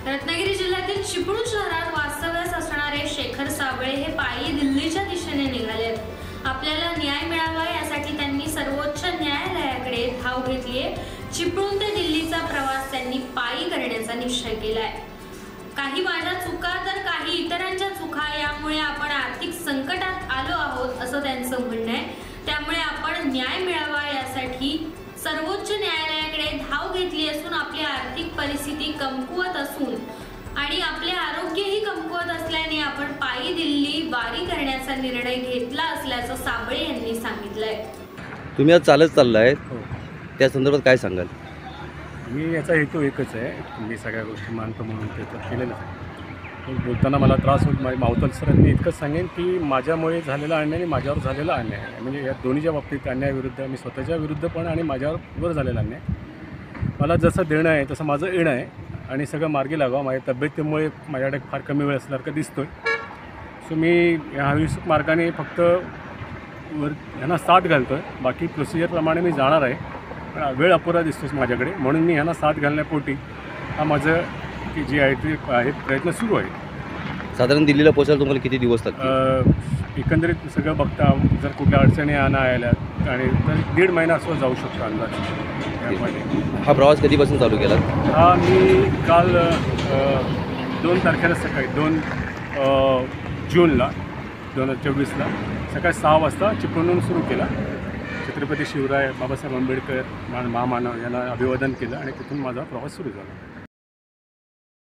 रत्नागिरी जिल्ह्यातील चिपळूण शहरात वास्तव्यास असणारे शेखर साबळे हे पायी दिल्लीच्या दिशेने निघाले। आपल्याला न्याय मिळावा यासाठी त्यांनी सर्वोच्च न्यायालयाकडे धाव घेतली आहे। चिपळूण ते दिल्लीचा प्रवास त्यांनी पायी करण्याचा निश्चय केलाय। काही माझ्या चुका तर काही इतरांच्या चुका यामुळे आपण आर्थिक संकटात आलो आहोत असं त्यांचं म्हणणं आहे। त्यामुळे आपण न्याय मिळावा यासाठी सर्वोच्च न्यायालयाकडे धाव घेतली असून आपली आर्थिक परिस्थिती कमकुवत असून आणि आपले आरोग्यही कमकुवत असल्याने आपण पायी दिल्ली वारी करण्याचा निर्णय घेतला असल्याचं साबळे यांनी सांगितलंय। तुम्ही आज चालत चाललाय, त्या संदर्भात काय सांगाल? मी याचा हेतू एकच आहे, मी सगळ्या गोष्टी मानतो म्हणून ते तर केलेलं आहे। बोलताना मला त्रास होत मावतल सरांनी इतकंच सांगेन की माझ्यामुळे झालेला अन्याय आणि माझ्यावर झालेला अन्याय आहे, म्हणजे या दोन्हीच्या बाबतीत अन्यायाविरुद्ध मी स्वतःच्या विरुद्ध पण आणि माझ्यावर झालेला अन्याय। मला जसं देणं आहे तसं माझं येणं आहे आणि सगळं मार्गी लागावं। माझ्या तब्येतीमुळे माझ्याकडे फार कमी वेळ असल्यासारखं दिसतोय। सो मी ह्या विसुक मार्गाने फक्त ह्यांना साथ घालतो आहे, बाकी प्रोसिजरप्रमाणे मी जाणार आहे। पण वेळ अपुरा दिसतोच माझ्याकडे, म्हणून मी ह्यांना साथ घालण्यापोटी हा माझं की जी आहे ते प्रयत्न सुरू आहे। साधारण दिल्लीला पोहोचायला तुम्हाला किती दिवस लागतील? एकंदरीत सगळं बघता जर कुठल्या अडचणी आल्या आणि तर 1.5 महिना असं जाऊ शकतो अंदाज। हा प्रवास कधीपासून चालू केला? हा मी काल 2 तारखेला सकाळी 2 जूनला 2024ला सकाळी 6 वाजता चिपळूणहून सुरू केला। छत्रपती शिवराय बाबासाहेब आंबेडकर महामानव यांना अभिवादन केलं आणि तिथून माझा प्रवास सुरू झाला।